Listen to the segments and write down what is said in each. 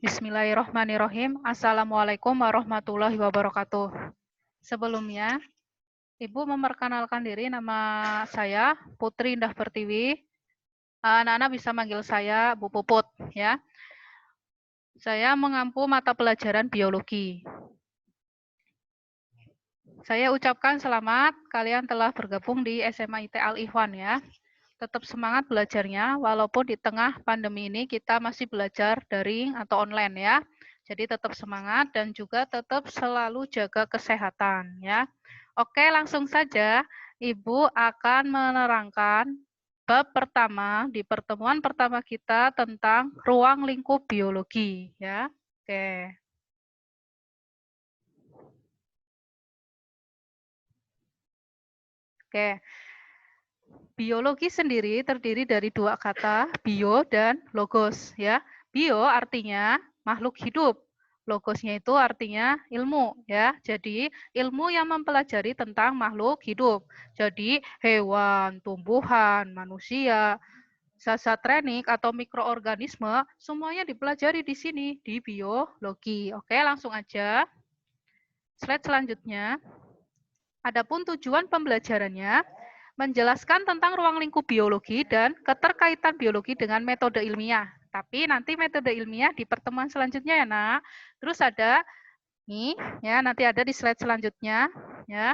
Bismillahirrahmanirrahim. Assalamualaikum warahmatullahi wabarakatuh. Sebelumnya, Ibu memperkenalkan diri, nama saya Putri Indah Pertiwi. Anak-anak bisa manggil saya Bu Puput, ya. Saya mengampu mata pelajaran biologi. Saya ucapkan selamat, kalian telah bergabung di SMA IT Al-Ihwan, ya. Tetap semangat belajarnya, walaupun di tengah pandemi ini kita masih belajar daring atau online, ya. Jadi tetap semangat dan juga tetap selalu jaga kesehatan, ya. Oke, langsung saja Ibu akan menerangkan bab pertama di pertemuan pertama kita tentang ruang lingkup biologi, ya. Oke. Oke. Biologi sendiri terdiri dari dua kata, bio dan logos, ya. Bio artinya makhluk hidup. Logosnya itu artinya ilmu, ya. Jadi ilmu yang mempelajari tentang makhluk hidup. Jadi hewan, tumbuhan, manusia, zat-zat atau mikroorganisme semuanya dipelajari di sini di biologi. Oke, langsung aja. Slide selanjutnya. Adapun tujuan pembelajarannya menjelaskan tentang ruang lingkup biologi dan keterkaitan biologi dengan metode ilmiah. Tapi nanti metode ilmiah di pertemuan selanjutnya ya, Nak. Terus ada nih, ya, nanti ada di slide selanjutnya, ya.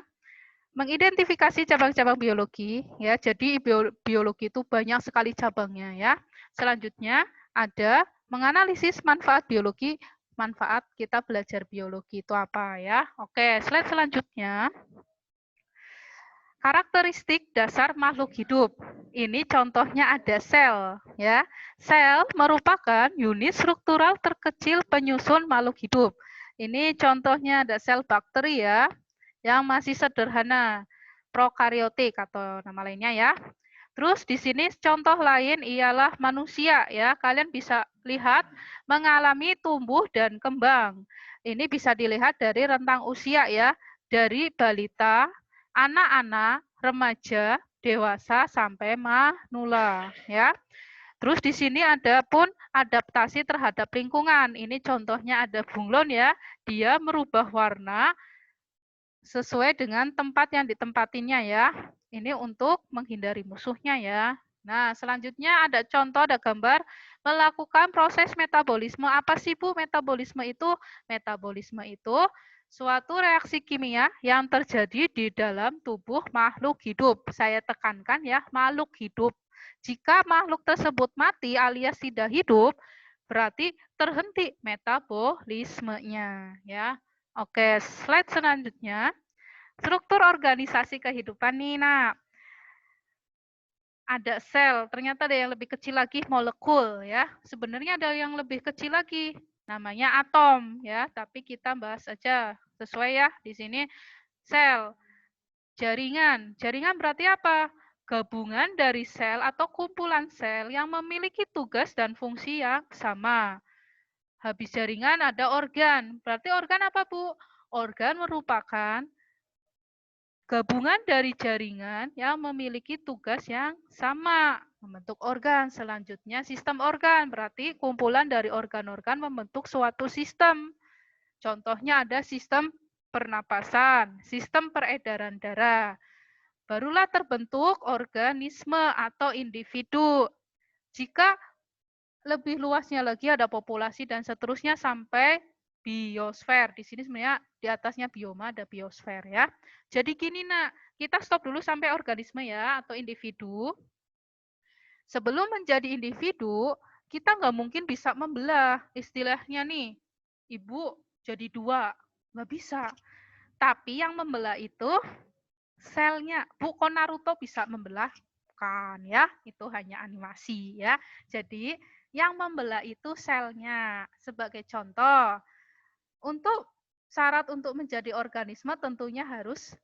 Mengidentifikasi cabang-cabang biologi, ya. Jadi biologi itu banyak sekali cabangnya, ya. Selanjutnya ada menganalisis manfaat biologi. Manfaat kita belajar biologi itu apa, ya. Oke, slide selanjutnya. Karakteristik dasar makhluk hidup. Ini contohnya ada sel, ya. Sel merupakan unit struktural terkecil penyusun makhluk hidup. Ini contohnya ada sel bakteri ya, yang masih sederhana, prokariotik atau nama lainnya ya. Terus di sini contoh lain ialah manusia ya. Kalian bisa lihat mengalami tumbuh dan kembang. Ini bisa dilihat dari rentang usia ya, dari balita, anak-anak, remaja, dewasa sampai manula ya. Terus di sini ada pun adaptasi terhadap lingkungan. Ini contohnya ada bunglon ya. Dia merubah warna sesuai dengan tempat yang ditempatinya ya. Ini untuk menghindari musuhnya ya. Nah, selanjutnya ada contoh, ada gambar melakukan proses metabolisme. Apa sih Bu metabolisme itu? Metabolisme itu suatu reaksi kimia yang terjadi di dalam tubuh makhluk hidup. Saya tekankan ya, makhluk hidup. Jika makhluk tersebut mati alias tidak hidup, berarti terhenti metabolismenya ya. Oke, slide selanjutnya. Struktur organisasi kehidupan nih, nah. Ada sel, ternyata ada yang lebih kecil lagi, molekul ya. Sebenarnya ada yang lebih kecil lagi, namanya atom ya, tapi kita bahas aja sesuai ya di sini sel. Jaringan. Jaringan berarti apa? Gabungan dari sel atau kumpulan sel yang memiliki tugas dan fungsi yang sama. Habis jaringan ada organ. Berarti organ apa, Bu? Organ merupakan gabungan dari jaringan yang memiliki tugas yang sama, membentuk organ. Selanjutnya sistem organ, berarti kumpulan dari organ-organ membentuk suatu sistem. Contohnya ada sistem pernapasan, sistem peredaran darah. Barulah terbentuk organisme atau individu. Jika lebih luasnya lagi ada populasi dan seterusnya sampai biosfer. Di sini sebenarnya di atasnya bioma ada biosfer ya. Jadi gini nak, kita stop dulu sampai organisme ya atau individu. Sebelum menjadi individu, kita nggak mungkin bisa membelah. Istilahnya nih, ibu jadi dua, nggak bisa. Tapi yang membelah itu selnya. Bu, kok Naruto bisa membelah? Bukan ya, itu hanya animasi ya. Jadi yang membelah itu selnya. Sebagai contoh, untuk syarat untuk menjadi organisme tentunya harus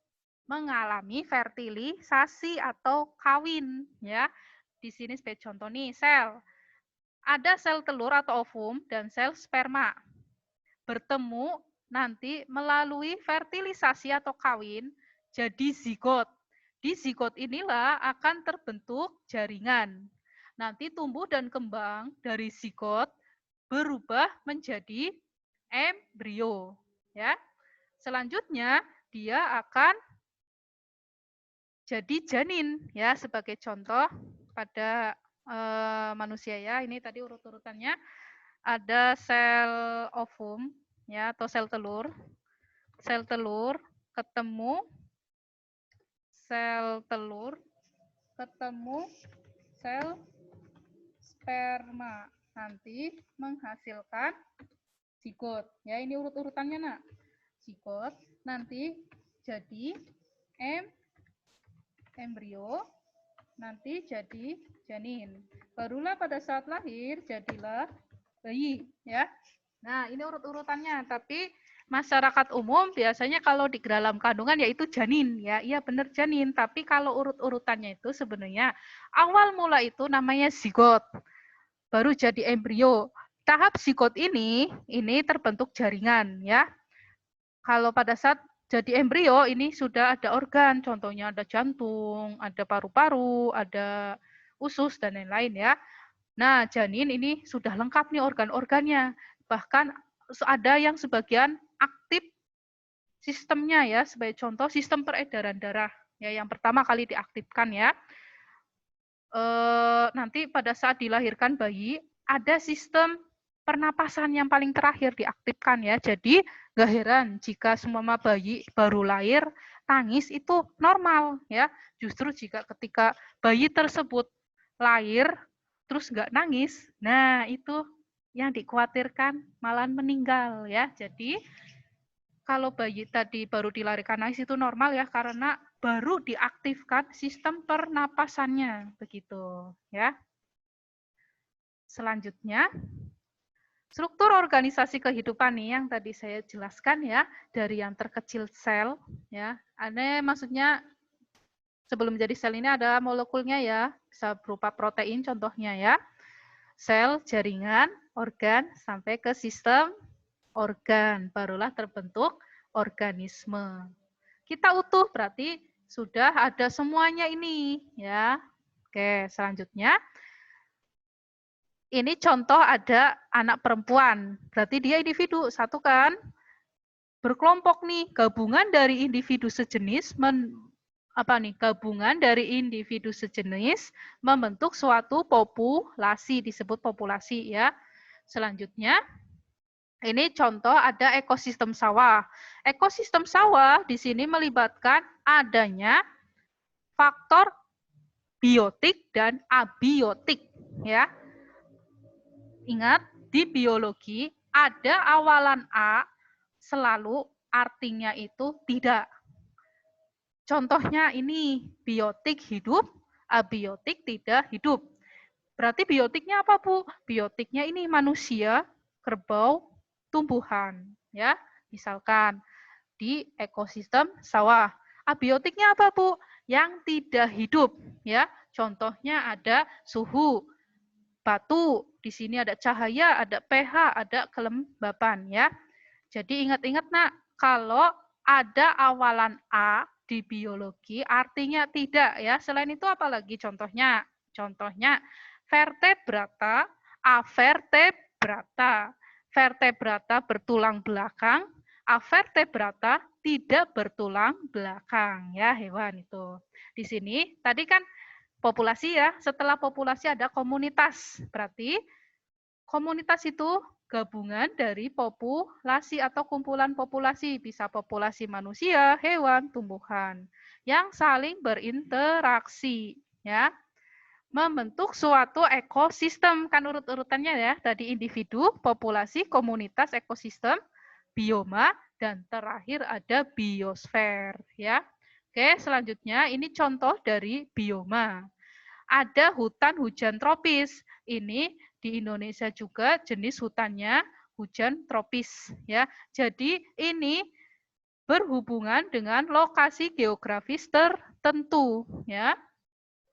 mengalami fertilisasi atau kawin ya. Di sini sebagai contoh nih, sel. Ada sel telur atau ovum dan sel sperma. Bertemu nanti melalui fertilisasi atau kawin jadi zigot. Di zigot inilah akan terbentuk jaringan. Nanti tumbuh dan kembang dari zigot berubah menjadi embrio, ya. Selanjutnya dia akan jadi janin, ya, sebagai contoh pada manusia, ya. Ini tadi urut-urutannya ada sel ovum, ya, atau sel telur ketemu sel telur ketemu sel sperma, nanti menghasilkan zigot. Ya, ini urut-urutannya, Nak. Zigot nanti jadi embrio, nanti jadi janin. Barulah pada saat lahir jadilah bayi, ya. Nah, ini urut-urutannya, tapi masyarakat umum biasanya kalau di dalam kandungan yaitu janin, ya. Iya benar janin, tapi kalau urut-urutannya itu sebenarnya awal mula itu namanya zigot. Baru jadi embrio. Tahap zigot ini terbentuk jaringan, ya. Kalau pada saat jadi embrio ini sudah ada organ, contohnya ada jantung, ada paru-paru, ada usus dan lain-lain, ya. Nah, janin ini sudah lengkap nih organ-organnya. Bahkan ada yang sebagian aktif sistemnya, ya. Sebagai contoh sistem peredaran darah, ya, yang pertama kali diaktifkan, ya. Nanti pada saat dilahirkan bayi ada sistem pernapasan yang paling terakhir diaktifkan, ya. Jadi nggak heran jika semua bayi baru lahir tangis itu normal, ya. Justru jika ketika bayi tersebut lahir terus nggak nangis, nah itu yang dikhawatirkan malah meninggal, ya. Jadi kalau bayi tadi baru dilahirkan nangis itu normal, ya, karena baru diaktifkan sistem pernapasannya, begitu, ya. Selanjutnya, struktur organisasi kehidupan nih yang tadi saya jelaskan, ya, dari yang terkecil sel, ya. Ada maksudnya sebelum jadi sel ini ada molekulnya, ya, bisa berupa protein contohnya, ya. Sel, jaringan, organ sampai ke sistem organ, barulah terbentuk organisme. Kita utuh berarti sudah ada semuanya ini, ya. Oke, selanjutnya ini contoh ada anak perempuan. Berarti dia individu satu kan? Berkelompok nih, gabungan dari individu sejenis gabungan dari individu sejenis membentuk suatu populasi, disebut populasi, ya. Selanjutnya ini contoh ada ekosistem sawah. Ekosistem sawah di sini melibatkan adanya faktor biotik dan abiotik, ya. Ingat, di biologi ada awalan A selalu artinya itu tidak. Contohnya ini biotik hidup, abiotik tidak hidup. Berarti biotiknya apa, Bu? Biotiknya ini manusia, kerbau, tumbuhan, ya. Misalkan di ekosistem sawah. Abiotiknya apa, Bu? Yang tidak hidup, ya. Contohnya ada suhu, batu, di sini ada cahaya, ada pH, ada kelembapan, ya. Jadi ingat-ingat, Nak, kalau ada awalan A di biologi artinya tidak, ya. Selain itu apa lagi contohnya? Contohnya vertebrata, avertebrata. Vertebrata bertulang belakang, avertebrata tidak bertulang belakang, ya, hewan itu. Di sini tadi kan populasi, ya. Setelah populasi ada komunitas. Berarti komunitas itu gabungan dari populasi atau kumpulan populasi, bisa populasi manusia, hewan, tumbuhan yang saling berinteraksi, ya. Membentuk suatu ekosistem, kan urut-urutannya, ya. Tadi individu, populasi, komunitas, ekosistem, bioma, dan terakhir ada biosfer, ya. Oke, selanjutnya ini contoh dari bioma. Ada hutan hujan tropis. Ini di Indonesia juga jenis hutannya hujan tropis, ya. Jadi ini berhubungan dengan lokasi geografis tertentu, ya.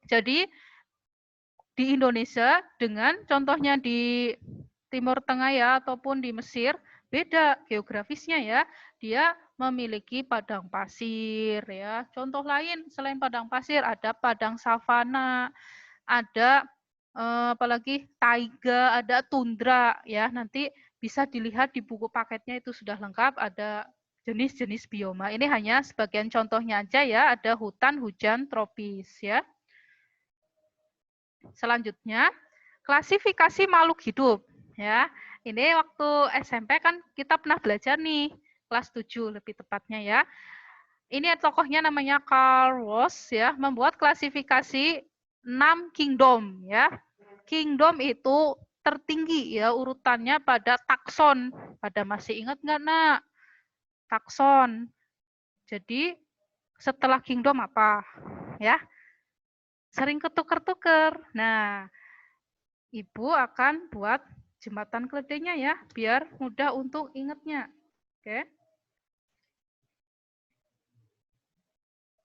Jadi di Indonesia dengan contohnya di Timur Tengah, ya, ataupun di Mesir beda geografisnya, ya. Dia memiliki padang pasir, ya. Contoh lain selain padang pasir ada padang savana, ada apalagi taiga, ada tundra ya. Nanti bisa dilihat di buku paketnya itu sudah lengkap ada jenis-jenis bioma. Ini hanya sebagian contohnya aja ya, ada hutan hujan tropis ya. Selanjutnya, klasifikasi makhluk hidup ya. Ini waktu SMP kan kita pernah belajar nih, kelas 7 lebih tepatnya ya. Ini tokohnya namanya Carl Woese ya, membuat klasifikasi 6 kingdom ya. Kingdom itu tertinggi ya urutannya pada takson. Pada masih ingat nggak nak? Takson. Jadi setelah kingdom apa? Ya, sering ketuker-tuker. Nah, Ibu akan buat jembatan keledainya ya, biar mudah untuk ingatnya. Oke.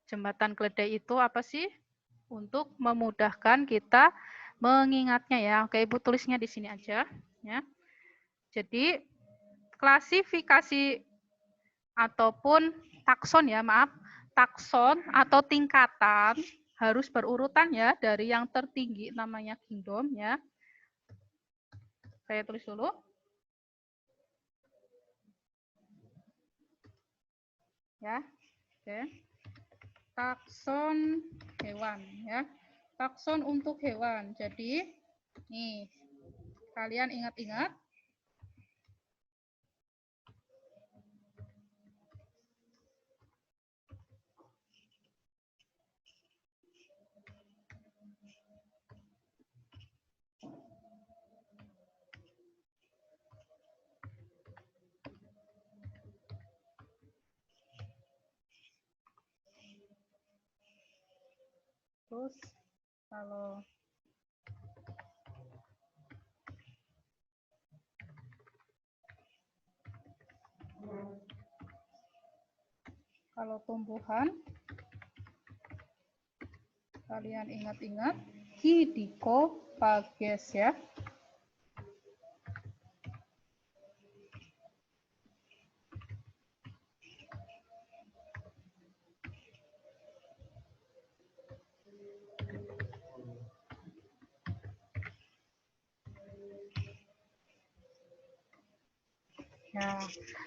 Jembatan keledai itu apa sih? Untuk memudahkan kita mengingatnya ya. Oke, Ibu tulisnya di sini aja ya. Jadi klasifikasi ataupun takson ya, maaf. Takson atau tingkatan harus berurutan ya dari yang tertinggi namanya kingdom ya. Saya tulis dulu. Ya. Oke. Takson hewan ya. Takson untuk hewan. Jadi nih kalian ingat-ingat terus kalau tumbuhan kalian ingat-ingat Phages ya.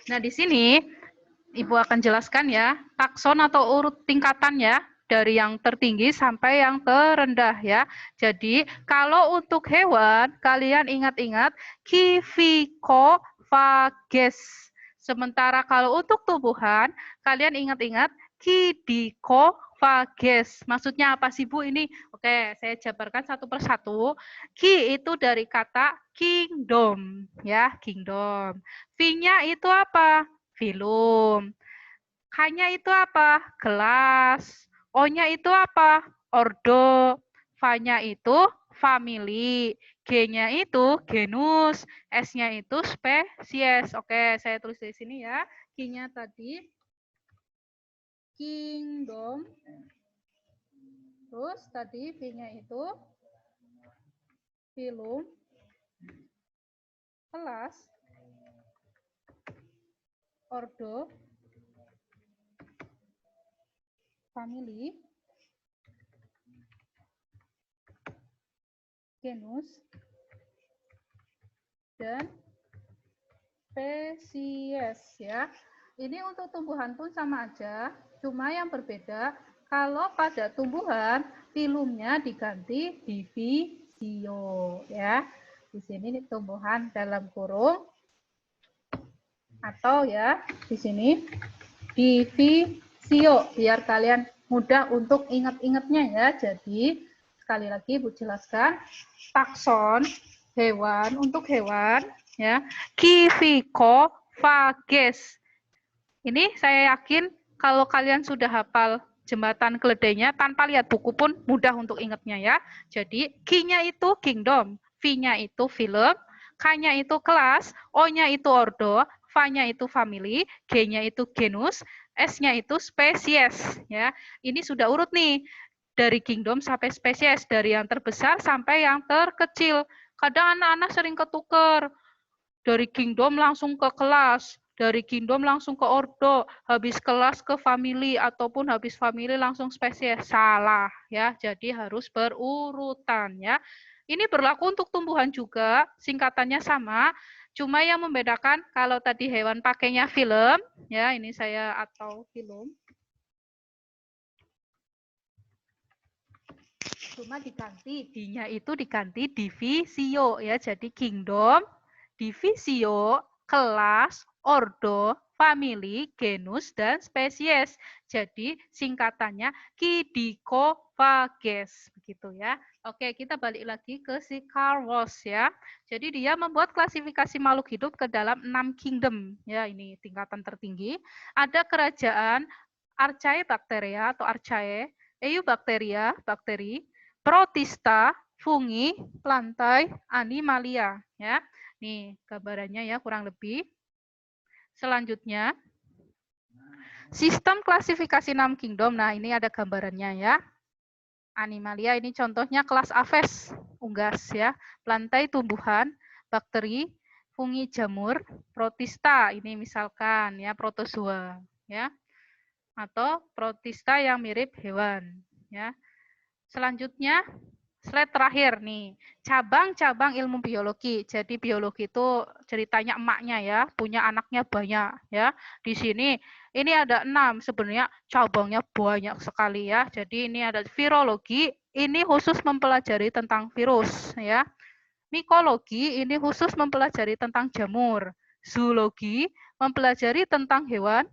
Nah, di sini Ibu akan jelaskan ya, takson atau urut tingkatan ya, dari yang tertinggi sampai yang terendah ya. Jadi, kalau untuk hewan, kalian ingat-ingat Phages. Sementara kalau untuk tumbuhan, kalian ingat-ingat Phages. Maksudnya apa sih Bu ini? Oke, saya jabarkan satu persatu. Ki itu dari kata kingdom ya, kingdom. V-nya itu apa? Filum. K-nya itu apa? Kelas. O-nya itu apa? Ordo. V-nya itu family. G-nya itu genus. S-nya itu spesies. Oke, saya tulis di sini ya. Q-nya tadi kingdom. Terus tadi V-nya itu filum. Kelas. Ordo. Family. Genus. Dan spesies ya. Ini untuk tumbuhan pun sama aja, cuma yang berbeda kalau pada tumbuhan filumnya diganti divisio ya. Di sini tumbuhan dalam kurung atau ya di sini divisio biar kalian mudah untuk ingat-ingatnya ya. Jadi sekali lagi Bu jelaskan takson hewan untuk hewan ya, Phages. Ini saya yakin kalau kalian sudah hafal jembatan keledainya tanpa lihat buku pun mudah untuk ingatnya ya. Jadi Q-nya itu kingdom, V-nya itu film, K-nya itu kelas, O-nya itu ordo, V-nya itu family, G-nya itu genus, S-nya itu spesies ya. Ini sudah urut nih dari kingdom sampai spesies, dari yang terbesar sampai yang terkecil. Kadang anak-anak sering ketukar dari kingdom langsung ke kelas, dari kingdom langsung ke ordo, habis kelas ke family, ataupun habis family langsung spesies. Salah ya, jadi harus berurutan ya. Ini berlaku untuk tumbuhan juga, singkatannya sama, cuma yang membedakan kalau tadi hewan pakainya film, ya ini saya atau film. Cuma diganti, D-nya itu diganti divisio ya, jadi kingdom, divisio, kelas, ordo, family, genus, dan spesies. Jadi singkatannya Kidicophages begitu ya. Oke, kita balik lagi ke si Carl Woese ya. Jadi dia membuat klasifikasi makhluk hidup ke dalam 6 kingdom ya, ini tingkatan tertinggi. Ada kerajaan Archaebacteria atau Archaea, Eubacteria, bakteri, Protista, fungi, lantai, animalia ya. Nih gambarannya ya kurang lebih. Selanjutnya sistem klasifikasi 6 kingdom. Nah, ini ada gambarannya ya. Animalia ini contohnya kelas Aves, unggas ya. Lantai tumbuhan, bakteri, fungi jamur, protista ini misalkan ya protozoa ya. Atau protista yang mirip hewan ya. Selanjutnya slide terakhir nih, cabang-cabang ilmu biologi. Jadi biologi itu ceritanya emaknya ya, punya anaknya banyak ya. Di sini ini ada 6, sebenarnya cabangnya banyak sekali ya. Jadi ini ada virologi, ini khusus mempelajari tentang virus ya. Mikologi ini khusus mempelajari tentang jamur. Zoologi mempelajari tentang hewan.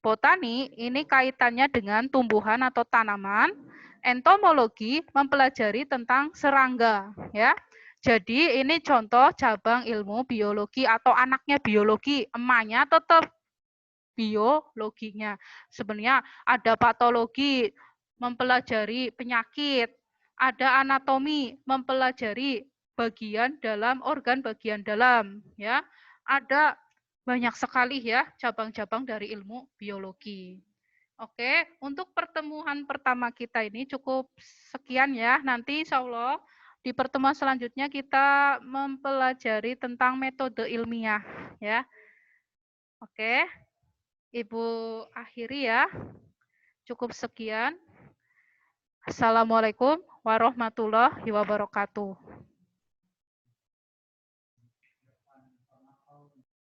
Botani ini kaitannya dengan tumbuhan atau tanaman. Entomologi mempelajari tentang serangga ya. Jadi ini contoh cabang ilmu biologi atau anaknya biologi, emaknya tetap biologinya. Sebenarnya ada patologi mempelajari penyakit, ada anatomi mempelajari bagian dalam organ bagian dalam ya. Ada banyak sekali ya cabang-cabang dari ilmu biologi. Oke, untuk pertemuan pertama kita ini cukup sekian ya. Nanti insya Allah di pertemuan selanjutnya kita mempelajari tentang metode ilmiah ya. Oke, Ibu akhiri ya. Cukup sekian. Assalamualaikum warahmatullahi wabarakatuh.